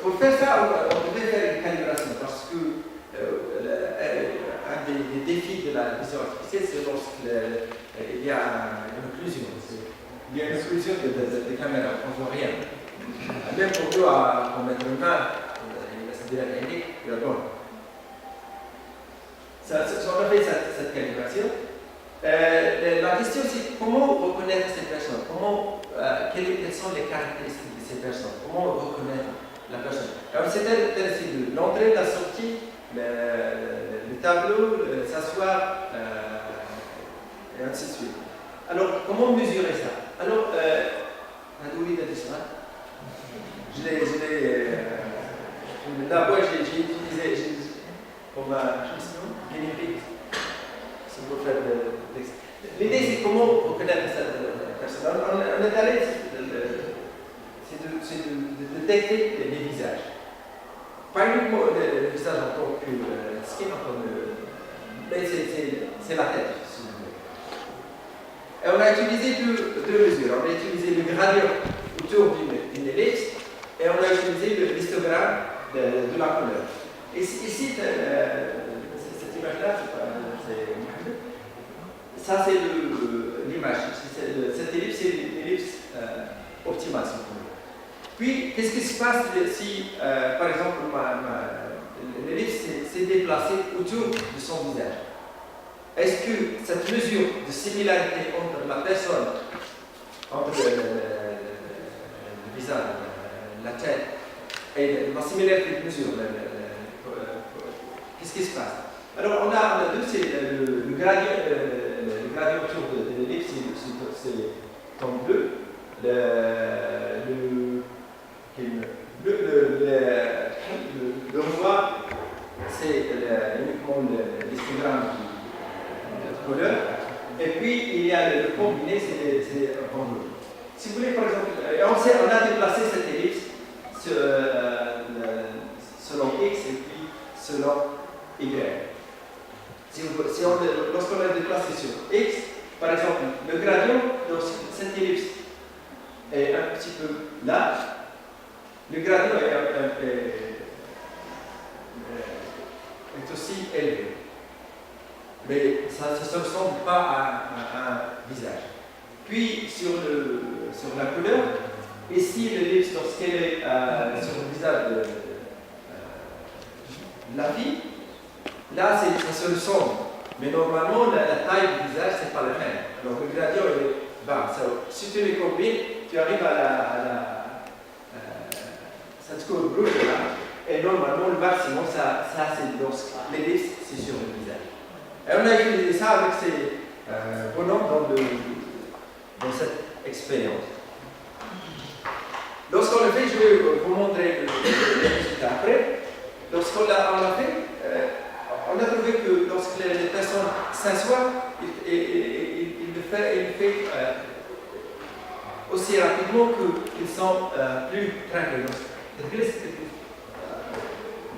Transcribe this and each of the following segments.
pour faire ça, on devait faire une calibration parce que un des défis de la vision artificielle, c'est lorsqu'il y a une occlusion. Il y a une occlusion des caméras, on ne voit rien. Même pour nous, à mettre une main, il va se dire à l'indique, il y a bon. On a fait cette calibration. La question, c'est comment reconnaître ces personnes, quelles sont les caractéristiques de ces personnes, comment reconnaître la personne. Alors, c'est intéressant de l'entrée, la sortie, le tableau, s'asseoir, et ainsi de suite. Alors, comment mesurer ça? Alors, d'abord, j'ai utilisé comme guinea pig. C'est pour faire le texte. L'idée, c'est comment reconnaître cette personne. On est allé, c'est de détecter les visages. Pas uniquement le visage en tant que skin, mais c'est la tête, si vous voulez. Et on a utilisé deux mesures. On a utilisé le gradient autour d'une ellipse et on a utilisé l'histogramme de la couleur. Et ici, cette image-là, ça c'est l'image. Cette ellipse, c'est l'ellipse optimale, si vous voulez. Puis, qu'est-ce qui se passe si, par exemple, l'ellipse s'est déplacée autour de son visage? Est-ce que cette mesure de similarité entre la personne, entre le visage, la tête, et la similarité de mesure, qu'est-ce qui se passe? Alors, on a deux, c'est le gradient autour de l'ellipse, c'est en bleu. Le noir, c'est uniquement l'histogramme de couleur. Et puis, il y a le combiné, c'est en bleu. Si vous voulez, par exemple, on a déplacé cette ellipse selon X et puis selon Y. Lorsqu'on a déplacé sur X, par exemple, le gradient de cette ellipse est un petit peu là, le gradient est aussi élevé. Mais ça ne se ressemble pas à un visage. Puis, sur la couleur, ici, l'ellipse, lorsqu'elle est sur le visage de la fille, là, ça se ressemble. Mais normalement, la taille du visage, ce n'est pas la même. Alors, le gradient est bas. Si tu les combines, tu arrives à cette courbe rouge là. Et normalement, le maximum, ça c'est l'ellipse, c'est sur le visage. Et on a utilisé ça avec ces bonhommes dans cette expérience. Lorsqu'on l'a fait, je vais vous montrer le résultat après. Lorsqu'on l'a fait, on a trouvé que lorsque les personnes s'assoient, il le fait aussi rapidement qu'ils sont plus tranquilles.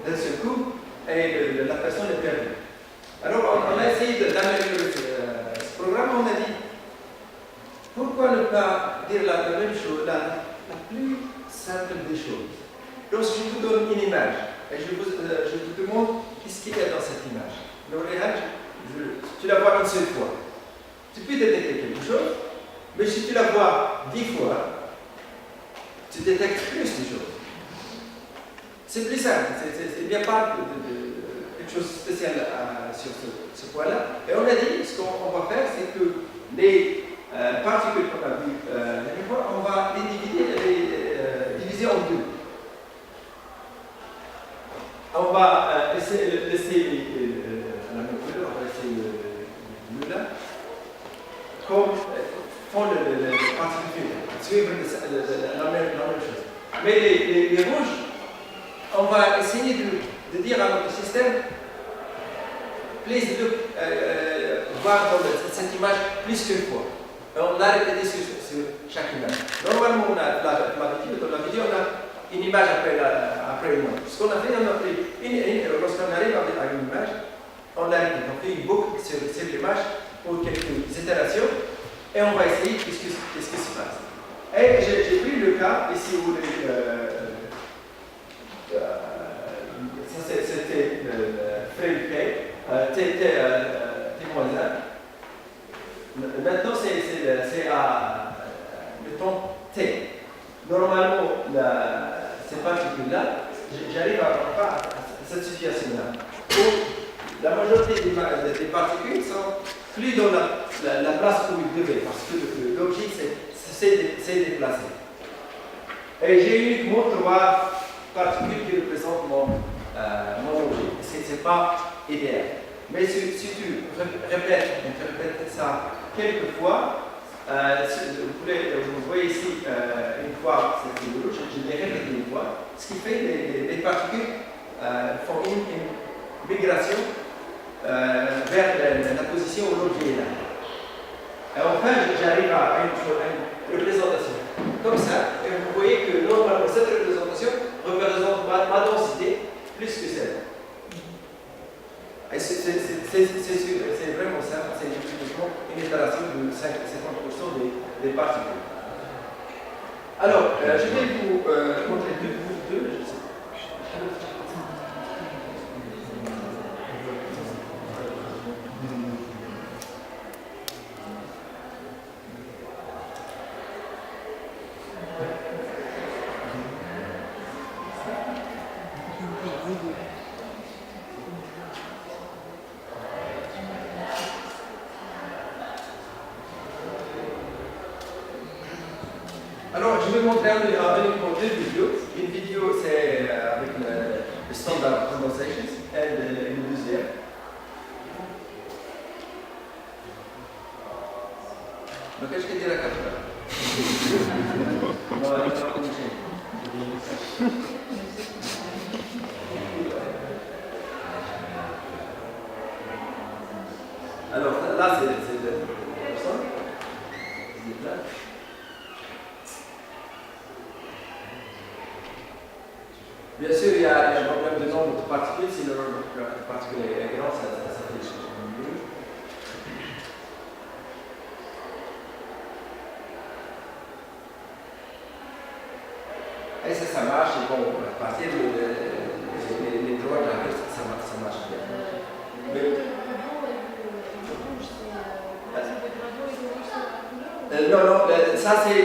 D'un seul coup, et la personne est perdue. Alors, on a essayé d'améliorer ce programme. On a dit, pourquoi ne pas dire la même chose, la plus simple des choses. Lorsque je vous donne une image, et je vous demande qu'est-ce qu'il y a dans cette image. L'oréal, tu la vois une seule fois. Tu peux détecter quelque chose, mais si tu la vois 10 fois, tu détectes plus de choses. C'est plus simple, il n'y a pas quelque chose de spécial sur ce point-là. Et on a dit, ce qu'on va faire, c'est que les particules qu'on a vues la dernière fois, on va les diviser en deux. On va laisser la même couleur, on va laisser le bleu là, comme font les particules, suivre la même chose. Mais les rouges, on va essayer de dire à notre système, please look, voir dans cette image plus qu'une fois. Et on l'a répété sur chaque image. Normalement, dans la vidéo, on a une image après une autre. Ce qu'on a fait, on a pris lorsqu'on arrive à une image, on l'a répété. On fait une boucle sur l'image pour quelques itérations et on va essayer qu'est-ce qui se passe. Et j'ai pris le cas, ici où dans ces particules-là, j'arrive à cette situation-là. La majorité des particules sont plus dans la place où ils devaient, parce que l'objet s'est déplacé. Et j'ai uniquement 3 particules qui représentent mon objet. Ce n'est pas idéal. Mais si tu répètes ça quelques fois, vous voyez ici une fois cette vidéo, je l'ai répété une fois, ce qui fait que les particules font une migration vers la position où l'objet est là. Et enfin, j'arrive à une représentation comme ça, et vous voyez que normalement cette représentation représente ma densité plus que celle. Et c'est vraiment ça, c'est uniquement une installation de 50% des particules. Alors, je vais vous montrer deux, je sais. Alors, je vais montrer uniquement 2 vidéos. Une vidéo, c'est avec le standard condensation, et une deuxième. Donc, qu'est-ce que dit la caméra? Non, elle n'est pas connectée. Alors, là, c'est ça. C'est là. Bien sûr, il y a un problème de nombre de particules. Si le nombre de particules est grand, ça fait mieux. Et ça marche, et bon, à partir les droits de la reste, ça marche bien. Non, ça c'est